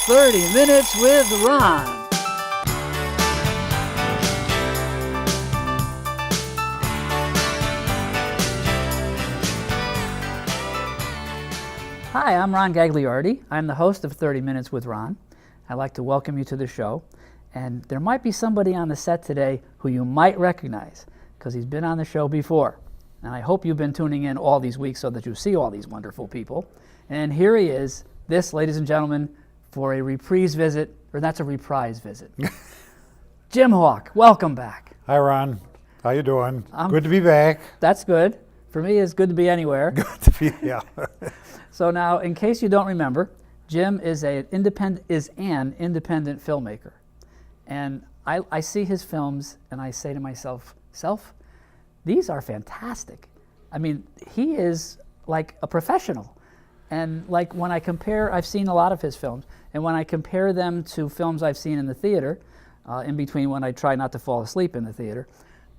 30 Minutes with Ron. Hi, I'm Ron Gagliardi. I'm the host of 30 Minutes with Ron. I'd like to welcome you to the show. And there might be somebody on the set today who you might recognize because he's been on the show before. And I hope you've been tuning in all these weeks so that you see all these wonderful people. And here he is, this, ladies and gentlemen, for a reprise visit, or that's a reprise visit. Jim Hawk, welcome back. Hi, Ron. How you doing? Good to be back. That's good. For me, it's good to be anywhere. Good to be, yeah. So now, in case you don't remember, Jim is an independent filmmaker. And I see his films and I say to myself, these are fantastic. I mean, he is like a professional. And like when I compare, I've seen a lot of his films, and when I compare them to films I've seen in the theater, in between when I try not to fall asleep in the theater,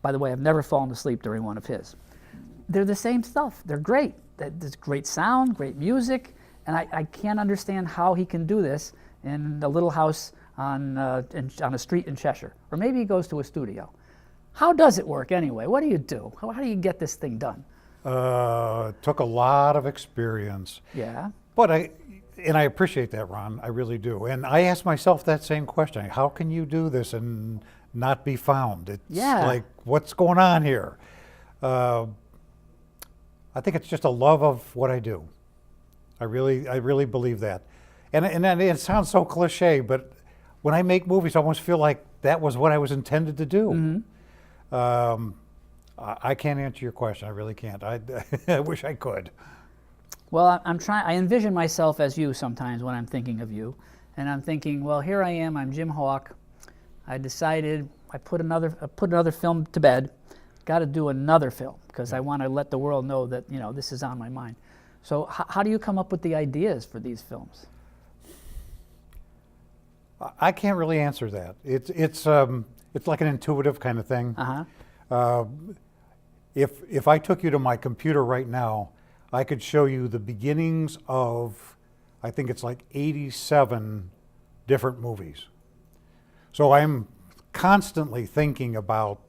by the way, I've never fallen asleep during one of his, they're the same stuff. They're great. There's great sound, great music, and I can't understand how he can do this in a little house on a street in Cheshire. Or maybe he goes to a studio. How does it work anyway? What do you do? How do you get this thing done? It took a lot of experience. Yeah. But I appreciate that, Ron. I really do. And I ask myself that same question. How can you do this and not be found? It's like, what's going on here? I think it's just a love of what I do. I really believe that. And it sounds so cliche, but when I make movies, I almost feel like that was what I was intended to do. Mm-hmm. I can't answer your question. I really can't. I wish I could. Well, I envision myself as you sometimes when I'm thinking of you. And I'm thinking, well, here I am. I'm Jim Hawk. I decided I put another film to bed. Got to do another film because I want to let the world know that, you know, this is on my mind. So how do you come up with the ideas for these films? I can't really answer that. It's like an intuitive kind of thing. Uh-huh. If I took you to my computer right now, I could show you the beginnings of, I think it's like 87 different movies. So I'm constantly thinking about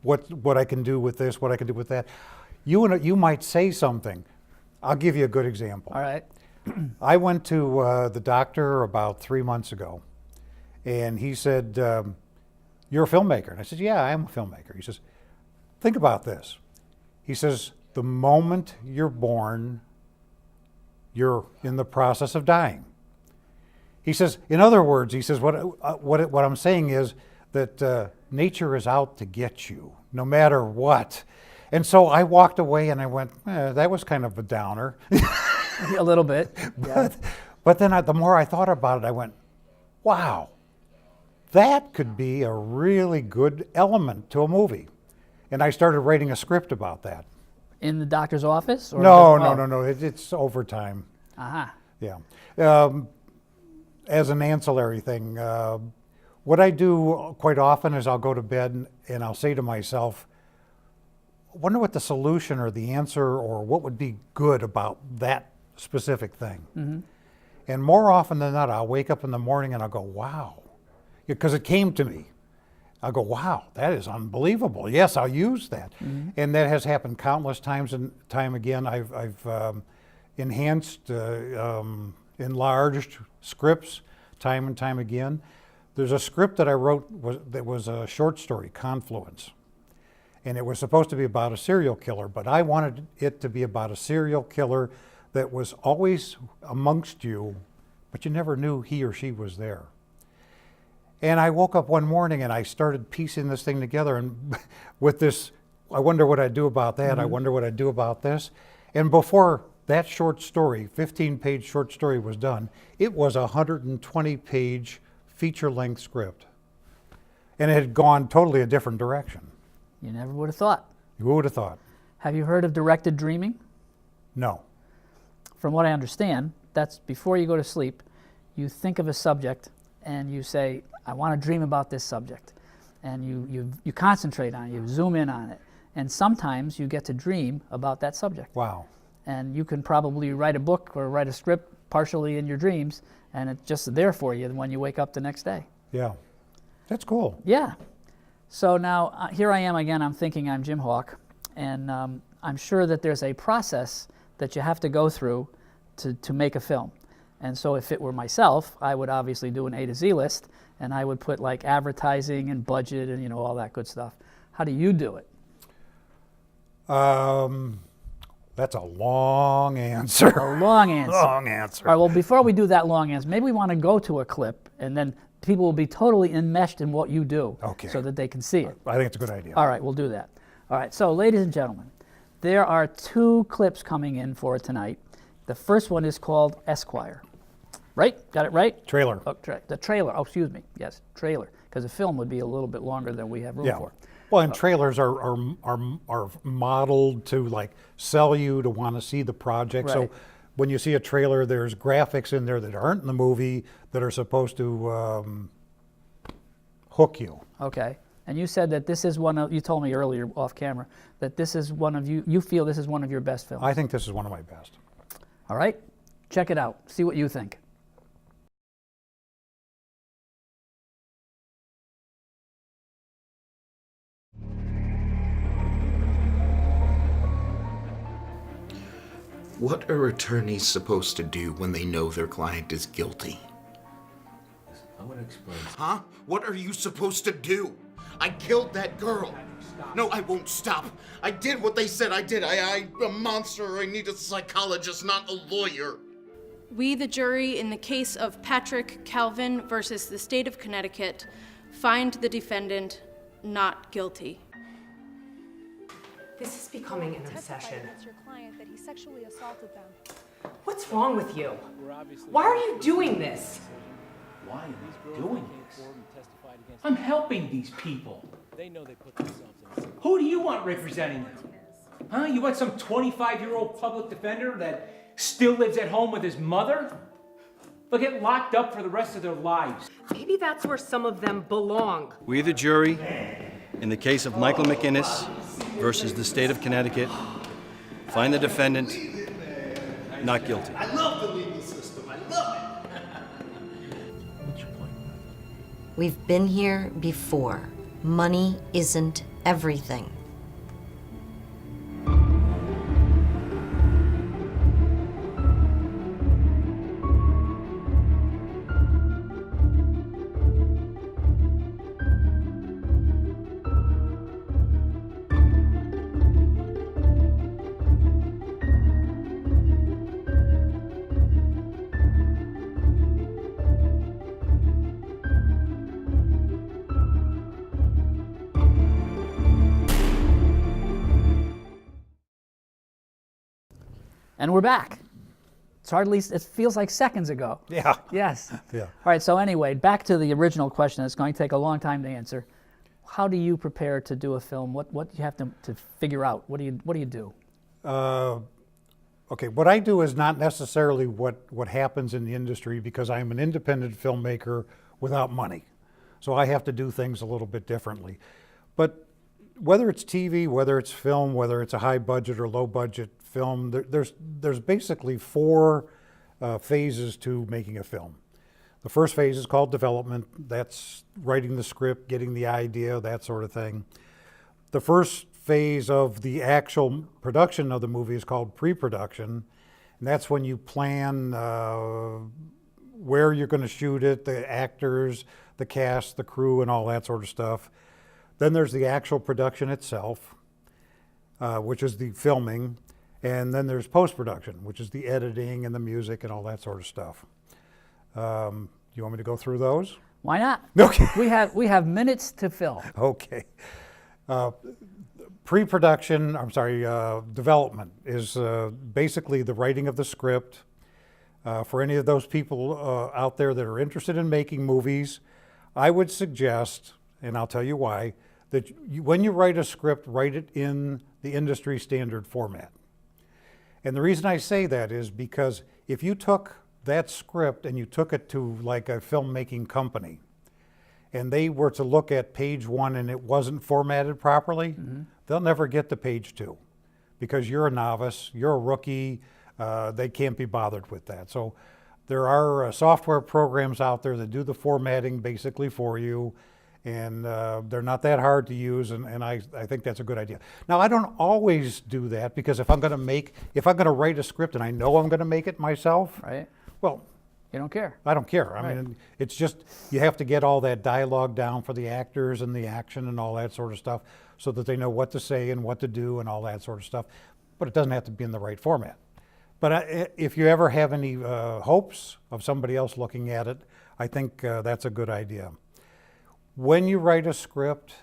what I can do with this, what I can do with that. You might say something. I'll give you a good example. All right. I went to the doctor about 3 months ago, and he said, you're a filmmaker. And I said, yeah, I am a filmmaker. He says, think about this. He says, the moment you're born, you're in the process of dying. He says, in other words, he says, what I'm saying is that nature is out to get you, no matter what. And so I walked away and I went, that was kind of a downer. A little bit. Yeah. But then the more I thought about it, I went, wow, that could be a really good element to a movie. And I started writing a script about that. In the doctor's office? Or No. It's overtime. Uh-huh. Yeah. As an ancillary thing, what I do quite often is I'll go to bed and I'll say to myself, I wonder what the solution or the answer or what would be good about that specific thing. Mm-hmm. And more often than not, I'll wake up in the morning and I'll go, wow, because it came to me. I'll go, wow, that is unbelievable. Yes, I'll use that. Mm-hmm. And that has happened countless times and time again. I've enhanced, enlarged scripts time and time again. There's a script that I wrote that was a short story, Confluence. And it was supposed to be about a serial killer, but I wanted it to be about a serial killer that was always amongst you, but you never knew he or she was there. And I woke up one morning and I started piecing this thing together, and with this, I wonder what I'd do about that, mm-hmm. I wonder what I'd do about this. And before that short story, 15-page short story was done, it was a 120-page feature-length script. And it had gone totally a different direction. You never would have thought. Who would have thought? Have you heard of directed dreaming? No. From what I understand, that's before you go to sleep, you think of a subject and you say, I want to dream about this subject. And you concentrate on it, you zoom in on it. And sometimes you get to dream about that subject. Wow. And you can probably write a book or write a script partially in your dreams, and it's just there for you when you wake up the next day. Yeah, that's cool. Yeah. So now here I am again. I'm thinking I'm Jim Hawk, and I'm sure that there's a process that you have to go through to make a film. And so if it were myself, I would obviously do an A to Z list, and I would put like advertising and budget and all that good stuff. How do you do it? That's a long answer. A long answer. Long answer. All right, well, before we do that long answer, maybe we want to go to a clip, and then people will be totally enmeshed in what you do, Okay. so that they can see it. I think it's a good idea. All right, we'll do that. All right, so ladies and gentlemen, there are 2 clips coming in for tonight. The first one is called Esquire. Right? Got it right? Trailer. Oh, the trailer. Oh, excuse me. Yes, trailer. Because a film would be a little bit longer than we have room Yeah. for. Well, and trailers are modeled to like sell you to want to see the project. Right. So when you see a trailer, there's graphics in there that aren't in the movie that are supposed to hook you. Okay. And you said that this is one of, you told me earlier off camera, that this is one of you feel this is one of your best films. I think this is one of my best. All right? Check it out. See what you think. What are attorneys supposed to do when they know their client is guilty? I'm gonna explain. Huh? What are you supposed to do? I killed that girl. No, I won't stop. I did what they said I did. I'm a monster. I need a psychologist, not a lawyer. We, the jury, in the case of Patrick Calvin versus the state of Connecticut, find the defendant not guilty. This is becoming an obsession. Against your client that he sexually assaulted them. What's wrong with you? Why are you doing this? Why am I doing this? I'm helping these people. They know they put themselves in a Who do you want representing them? Huh? You want some 25-year-old public defender that still lives at home with his mother? They'll get locked up for the rest of their lives. Maybe that's where some of them belong. We, the jury, in the case of Michael McInnes versus the state of Connecticut, find the defendant not guilty. I love the legal system. I love it. What's your point? We've been here before. Money isn't everything. And we're back. It's hardly, it feels like seconds ago. Yeah. Yes. Yeah. All right, so anyway, back to the original question. It's going to take a long time to answer. How do you prepare to do a film? What do you have to figure out? What do you do? Okay, what I do is not necessarily what happens in the industry because I'm an independent filmmaker without money. So I have to do things a little bit differently. But whether it's TV, whether it's film, whether it's a high budget or low budget film, there's basically 4 phases to making a film. The first phase is called development. That's writing the script, getting the idea, that sort of thing. The first phase of the actual production of the movie is called pre-production. And that's when you plan where you're going to shoot it, the actors, the cast, the crew, and all that sort of stuff. Then there's the actual production itself, which is the filming. And then there's post-production, which is the editing and the music and all that sort of stuff. You want me to go through those? Why not? Okay. We have minutes to fill. Okay. Pre-production, development is basically the writing of the script. For any of those people out there that are interested in making movies, I would suggest, and I'll tell you why, that when you write a script, write it in the industry standard format. And the reason I say that is because if you took that script and you took it to like a filmmaking company and they were to look at page 1 and it wasn't formatted properly, they'll never get to page 2 because you're a novice, you're a rookie, they can't be bothered with that. So There are software programs out there that do the formatting basically for you, and they're not that hard to use, and I think that's a good idea. Now, I don't always do that, because if I'm going to write a script and I know I'm going to make it myself, Right. well, You don't care. I don't care. I Right. mean, it's just, you have to get all that dialogue down for the actors and the action and all that sort of stuff, so that they know what to say and what to do and all that sort of stuff. But it doesn't have to be in the right format. But if you ever have any hopes of somebody else looking at it, I think that's a good idea. When you write a script,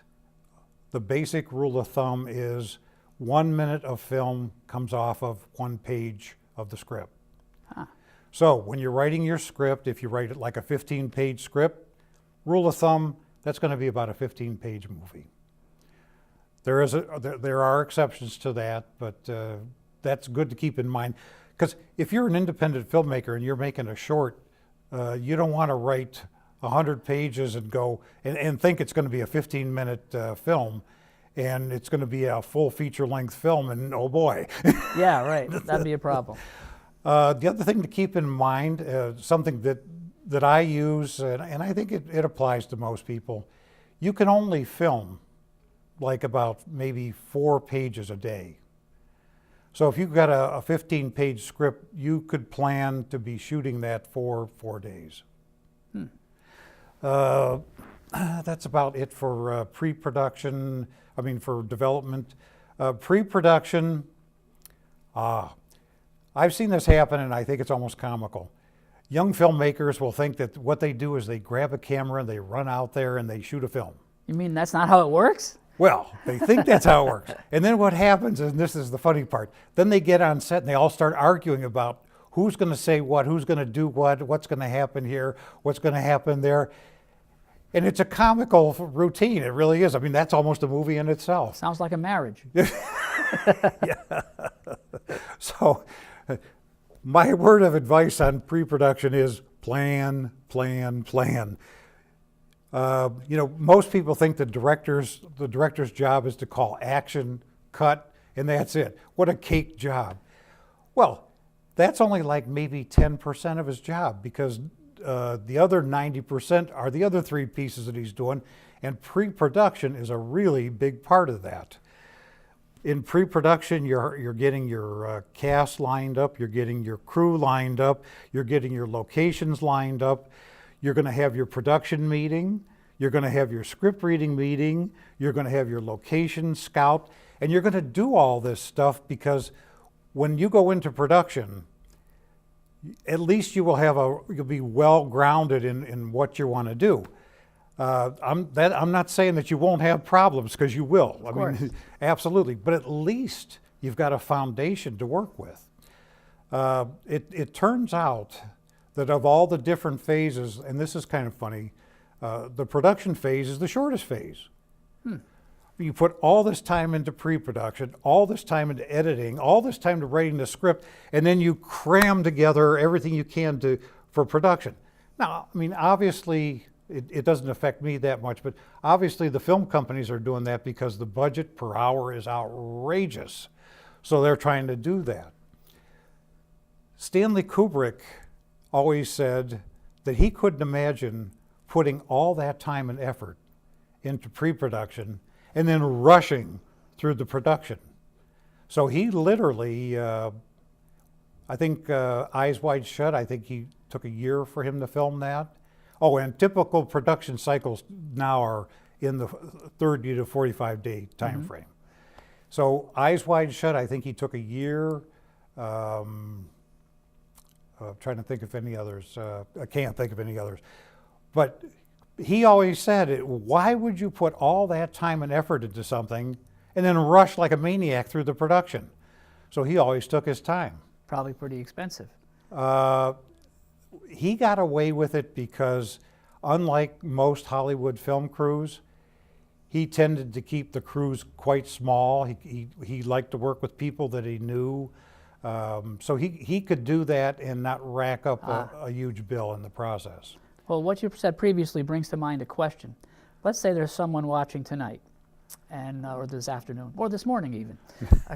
the basic rule of thumb is 1 minute of film comes off of 1 page of the script. Huh. So when you're writing your script, if you write it like a 15-page script, rule of thumb, that's going to be about a 15-page movie. There are exceptions to that, but that's good to keep in mind. Because if you're an independent filmmaker and you're making a short, you don't want to write 100 pages and go and think it's going to be a 15-minute film, and it's going to be a full feature-length film, and oh boy. Yeah, right. That'd be a problem. The other thing to keep in mind, something that I use, and I think it applies to most people, you can only film like about maybe 4 pages a day. So if you've got a 15-page script, you could plan to be shooting that for 4 days. That's about it for pre-production, for development. Pre-production, I've seen this happen, and I think it's almost comical. Young filmmakers will think that what they do is they grab a camera and they run out there and they shoot a film. You mean that's not how it works? Well, they think that's how it works. And then what happens, and this is the funny part, then they get on set and they all start arguing about who's going to say what, who's going to do what, what's going to happen here, what's going to happen there. And it's a comical routine, it really is. That's almost a movie in itself. Sounds like a marriage. Yeah. So, my word of advice on pre-production is plan, plan, plan. Most people think the director's job is to call action, cut, and that's it. What a cake job. Well, that's only like maybe 10% of his job, because the other 90% are the other 3 pieces that he's doing, and pre-production is a really big part of that. In pre-production, you're getting your cast lined up, you're getting your crew lined up, you're getting your locations lined up, you're going to have your production meeting, you're going to have your script reading meeting, you're going to have your location scout, and you're going to do all this stuff, because when you go into production, at least you'll be well grounded in what you want to do. I'm not saying that you won't have problems, because you will. Absolutely. But at least you've got a foundation to work with. It turns out that of all the different phases, and this is kind of funny, the production phase is the shortest phase. You put all this time into pre-production, all this time into editing, all this time to writing the script, and then you cram together everything you can for production. Now, obviously, it doesn't affect me that much, but obviously the film companies are doing that because the budget per hour is outrageous. So they're trying to do that. Stanley Kubrick always said that he couldn't imagine putting all that time and effort into pre-production and then rushing through the production. So he literally, I think Eyes Wide Shut, I think he took a year for him to film that. Oh, and typical production cycles now are in the 30 to 45-day time frame. So Eyes Wide Shut, I think he took a year. Trying to think of any others. I can't think of any others. But he always said, why would you put all that time and effort into something and then rush like a maniac through the production? So he always took his time. Probably pretty expensive. He got away with it because, unlike most Hollywood film crews, he tended to keep the crews quite small. He liked to work with people that he knew. So he could do that and not rack up a huge bill in the process. Well, what you said previously brings to mind a question. Let's say there's someone watching tonight, and or this afternoon, or this morning even.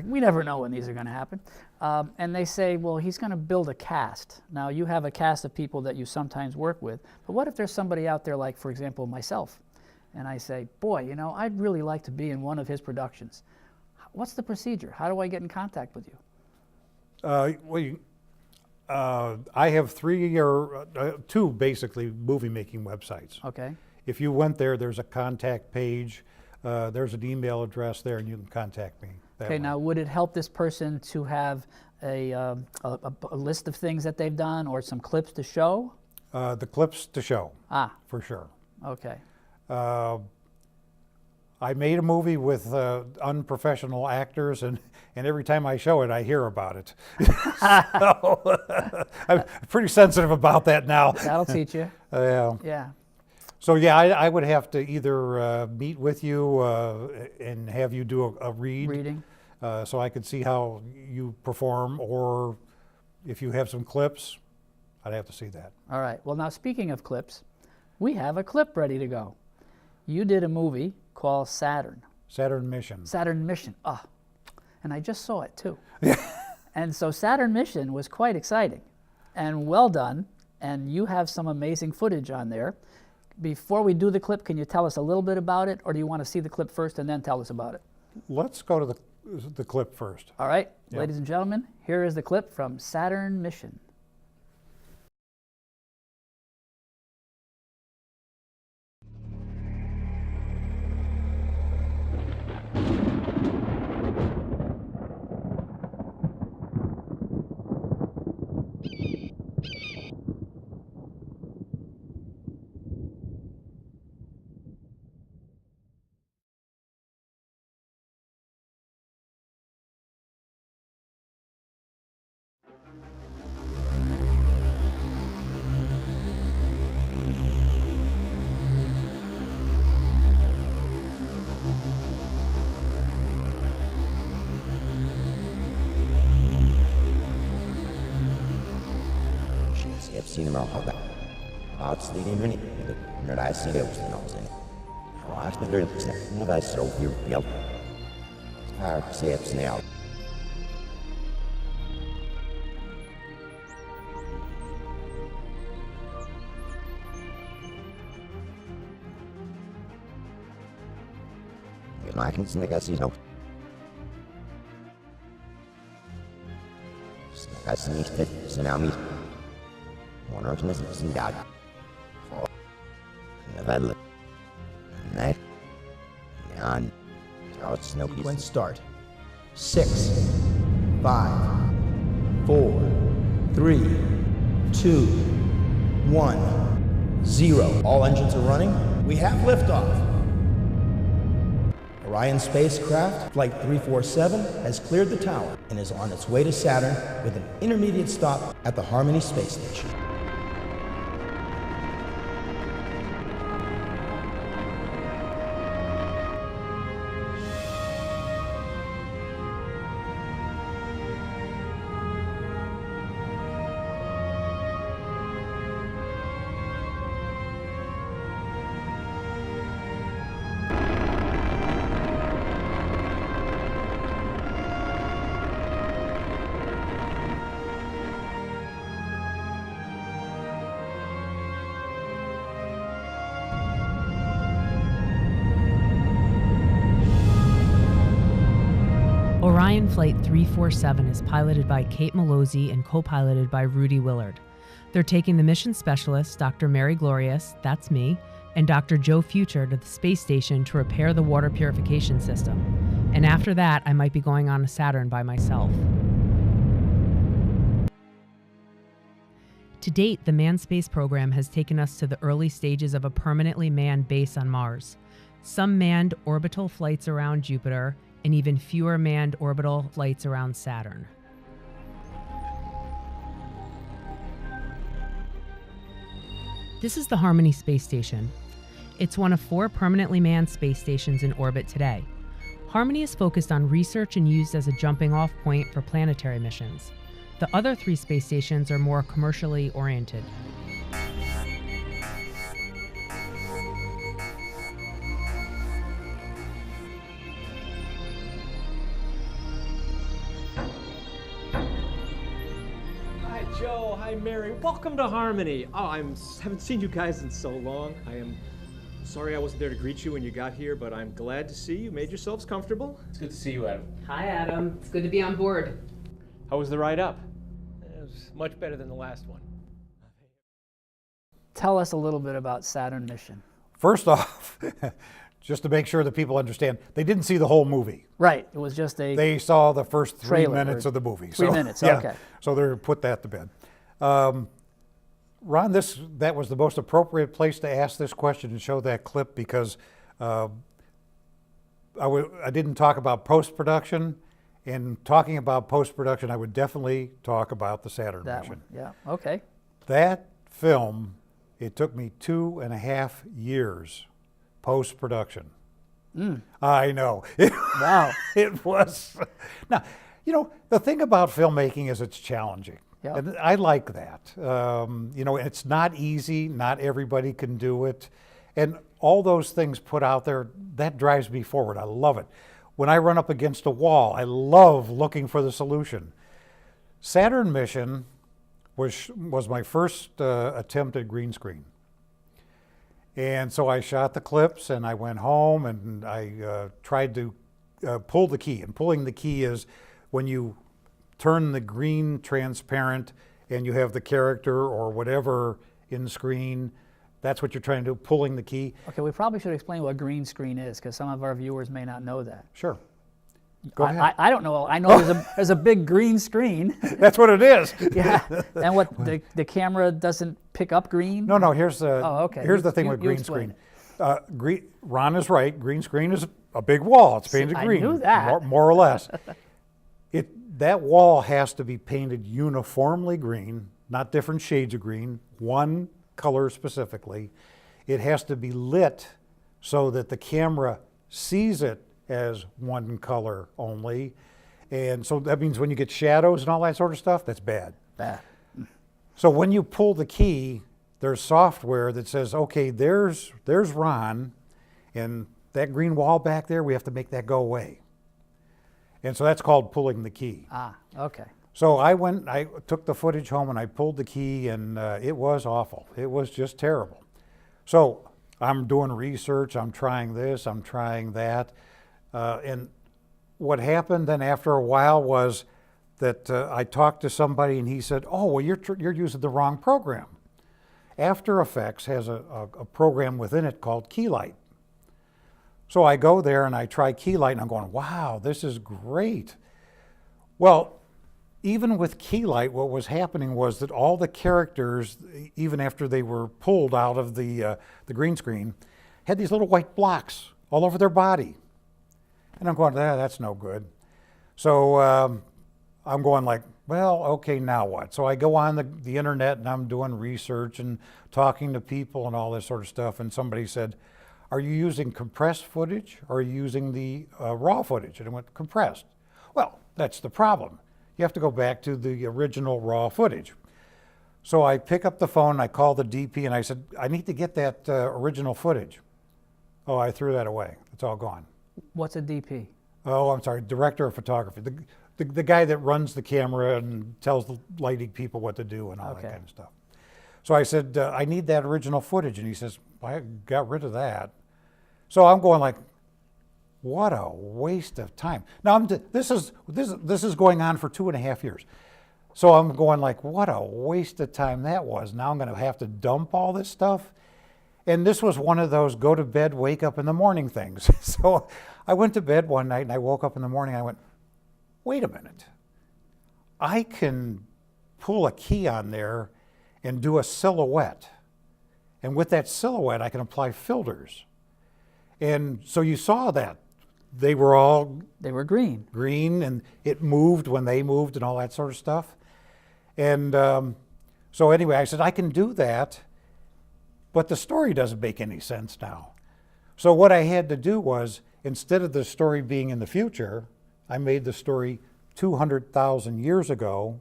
We never know when these are going to happen. And they say, well, he's going to build a cast. Now, you have a cast of people that you sometimes work with, but what if there's somebody out there like, for example, myself, and I say, boy, you know, I'd really like to be in one of his productions. What's the procedure? How do I get in contact with you? I have two basically movie-making websites. Okay. If you went there, there's a contact page, there's an email address there, and you can contact me that Okay, way. now would it help this person to have a list of things that they've done or some clips to show? The clips to show, for sure. Okay. I made a movie with unprofessional actors, and every time I show it, I hear about it. So, I'm pretty sensitive about that now. That'll teach you. Yeah. So yeah, I would have to either meet with you and have you do a reading, so I could see how you perform, or if you have some clips, I'd have to see that. All right. Well, now speaking of clips, we have a clip ready to go. You did a movie called Saturn. Saturn Mission. Saturn Mission. And I just saw it too. And so Saturn Mission was quite exciting and well done, and you have some amazing footage on there. Before we do the clip, can you tell us a little bit about it, or do you want to see the clip first and then tell us about it? Let's go to the clip first. All right, Yeah. Ladies and gentlemen, here is the clip from Saturn Mission. I've seen him all that. I've seen him in it, but I see those things in it. I watched the lyrics and I saw your yell. It's hard to say it's now. You know, I can sneak I see no. I sneak it, so now me. One organism is in God. For the battle. Night. On. Charles Snow. Sequence start. 6, 5, 4, 3, 2, 1, 0. All engines are running. We have liftoff. Orion spacecraft, Flight 347, has cleared the tower and is on its way to Saturn with an intermediate stop at the Harmony Space Station. Orion Flight 347 is piloted by Kate Malozzi and co-piloted by Rudy Willard. They're taking the mission specialists, Dr. Mary Glorious, that's me, and Dr. Joe Future to the space station to repair the water purification system. And after that, I might be going on to Saturn by myself. To date, the manned space program has taken us to the early stages of a permanently manned base on Mars, some manned orbital flights around Jupiter, and even fewer manned orbital flights around Saturn. This is the Harmony Space Station. It's one of 4 permanently manned space stations in orbit today. Harmony is focused on research and used as a jumping-off point for planetary missions. The other 3 space stations are more commercially oriented. Joe. Hi, Mary. Welcome to Harmony. Oh, haven't seen you guys in so long. I am sorry I wasn't there to greet you when you got here, but I'm glad to see you made yourselves comfortable. It's good to see you, Adam. Hi, Adam. It's good to be on board. How was the ride up? It was much better than the last one. Tell us a little bit about Saturn Mission. First off, just to make sure that people understand, they didn't see the whole movie. Right. It was just a. They saw the first 3 trailer minutes or of the movie. 3 minutes. Yeah, Okay. so they're put that to bed. Ron, that was the most appropriate place to ask this question and show that clip because I didn't talk about post-production. And talking about post-production, I would definitely talk about the Saturn That Mission. one. Yeah. Okay. That film, it took me 2.5 years post-production. I know. Wow. It was. Now, the thing about filmmaking is it's challenging. Yep. And I like that. It's not easy. Not everybody can do it. And all those things put out there, that drives me forward. I love it. When I run up against a wall, I love looking for the solution. Saturn Mission was my first attempt at green screen. And so I shot the clips and I went home and I tried to pull the key. And pulling the key is when you turn the green transparent and you have the character or whatever in screen. That's what you're trying to do, pulling the key. Okay, we probably should explain what green screen is because some of our viewers may not know that. Sure. Go ahead. I don't know. I know there's a big green screen. That's what it is. Yeah. And what the camera doesn't pick up green? No. Here's the okay. Here's the thing with green screen. Ron is right. Green screen is a big wall. It's painted green. I knew that. More or less. That wall has to be painted uniformly green, not different shades of green. One color specifically. It has to be lit so that the camera sees it as one color only. And so that means when you get shadows and all that sort of stuff, that's bad. Bad. So when you pull the key, there's software that says, okay, there's Ron, and that green wall back there, we have to make that go away. And so that's called pulling the key. Ah, okay. So I took the footage home and I pulled the key and it was awful. It was just terrible. So I'm doing research, I'm trying this, I'm trying that. And what happened then after a while was that I talked to somebody and he said, oh, well, you're using the wrong program. After Effects has a program within it called Keylight. So I go there and I try Keylight and I'm going, wow, this is great. Well, even with Keylight, what was happening was that all the characters, even after they were pulled out of the green screen, had these little white blocks all over their body. And I'm going, that's no good. So I'm going like, well, okay, now what? So I go on the internet and I'm doing research and talking to people and all this sort of stuff. And somebody said, are you using compressed footage or are you using the raw footage? And I went, compressed. Well, that's the problem. You have to go back to the original raw footage. So I pick up the phone, I call the DP and I said, I need to get that original footage. Oh, I threw that away. It's all gone. What's a DP? Oh, I'm sorry, director of photography. The guy that runs the camera and tells the lighting people what to do and all that kind of stuff. So I said, I need that original footage. And he says, I got rid of that. So I'm going like, what a waste of time. Now, this is going on for 2.5 years. So I'm going like, what a waste of time that was. Now I'm going to have to dump all this stuff. And this was one of those go to bed, wake up in the morning things. So I went to bed one night and I woke up in the morning and I went, wait a minute. I can pull a key on there and do a silhouette. And with that silhouette, I can apply filters. And so you saw that. They were green. Green, and it moved when they moved and all that sort of stuff. And so anyway, I said, I can do that, but the story doesn't make any sense now. So what I had to do was, instead of the story being in the future, I made the story 200,000 years ago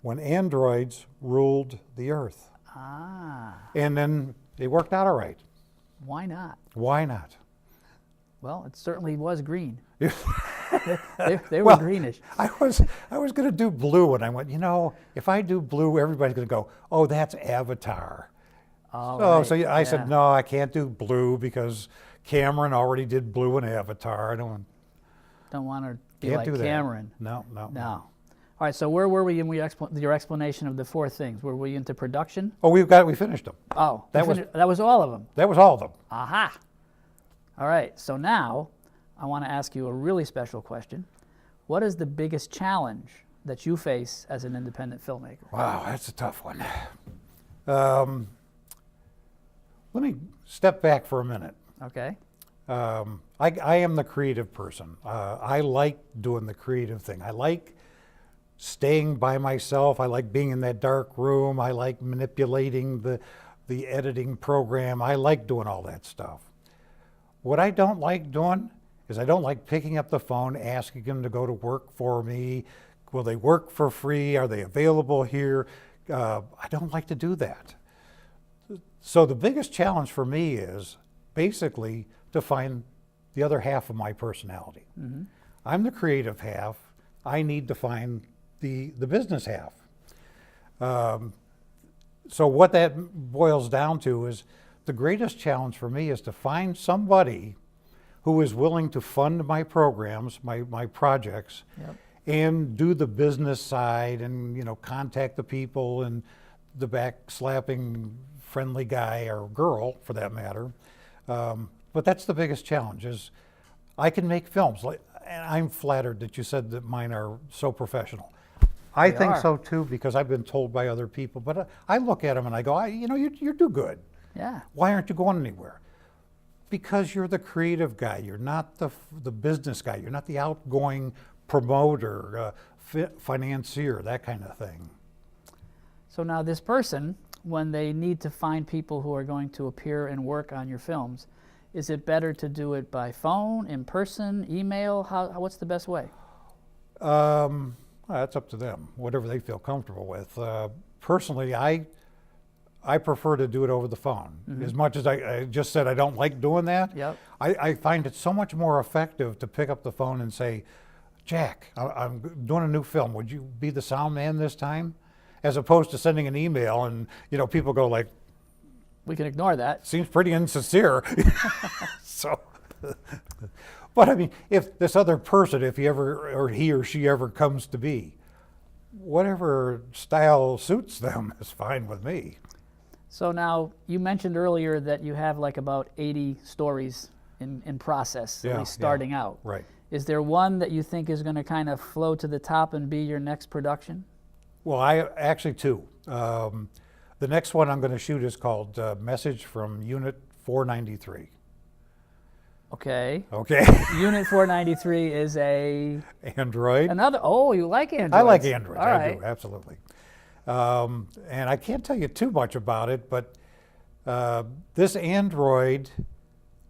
when androids ruled the earth. Ah. And then it worked out all right. Why not? Why not? Well, it certainly was green. They were Well, greenish. I was going to do blue, and I went, you know, if I do blue, everybody's going to go, oh, that's Avatar. Oh, So right, I yeah. said, no, I can't do blue because Cameron already did blue in Avatar. I don't want to be can't like do that. Cameron. No. No. All right, so where were we in your explanation of the four things? Were we into production? Oh, we finished them. Oh, that was all of them. That was all of them. Aha. All right, so now I want to ask you a really special question. What is the biggest challenge that you face as an independent filmmaker? Wow, that's a tough one. Let me step back for a minute. Okay. I am the creative person. I like doing the creative thing. I like staying by myself. I like being in that dark room. I like manipulating the editing program. I like doing all that stuff. What I don't like doing is I don't like picking up the phone, asking them to go to work for me. Will they work for free? Are they available here? I don't like to do that. So the biggest challenge for me is basically to find the other half of my personality. Mm-hmm. I'm the creative half. I need to find the business half. So what that boils down to is the greatest challenge for me is to find somebody who is willing to fund my programs, my projects, Yep. and do the business side and, you know, contact the people and the backslapping friendly guy or girl for that matter. But that's the biggest challenge is I can make films. And I'm flattered that you said that mine are so professional. I They think are. so too because I've been told by other people. But I look at them and I go, you do good. Yeah. Why aren't you going anywhere? Because you're the creative guy. You're not the business guy. You're not the outgoing promoter, financier, that kind of thing. So now this person, when they need to find people who are going to appear and work on your films, is it better to do it by phone, in person, email? What's the best way? Well, that's up to them, whatever they feel comfortable with. Personally, I prefer to do it over the phone. Mm-hmm. As much as I just said I don't like doing that, Yep. I find it so much more effective to pick up the phone and say, Jack, I'm doing a new film. Would you be the sound man this time? As opposed to sending an email and, you know, people go like, We can ignore that. seems pretty insincere. So, but I mean, if this other person, if he or she ever comes to be, whatever style suits them is fine with me. So now, you mentioned earlier that you have like about 80 stories in process, at least starting out. Right. Is there one that you think is going to kind of float to the top and be your next production? Well, I actually two. The next one I'm going to shoot is called Message from Unit 493. Okay. Okay. Unit 493 is a... Android. Another, oh, you like Androids. I like Androids, All I right. do, absolutely. And I can't tell you too much about it, but this Android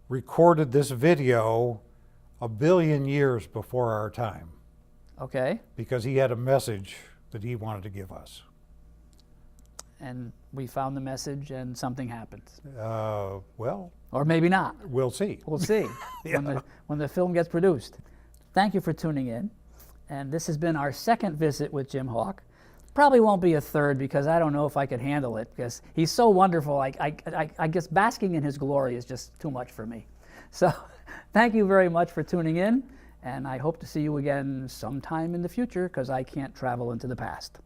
recorded this video 1 billion years before our time. Okay. Because he had a message that he wanted to give us. And we found the message and something happened. Well. Or maybe not. We'll see. We'll see Yeah. when the film gets produced. Thank you for tuning in. And this has been our second visit with Jim Hawk. Probably won't be a third because I don't know if I could handle it because he's so wonderful. I guess basking in his glory is just too much for me. So thank you very much for tuning in. And I hope to see you again sometime in the future because I can't travel into the past.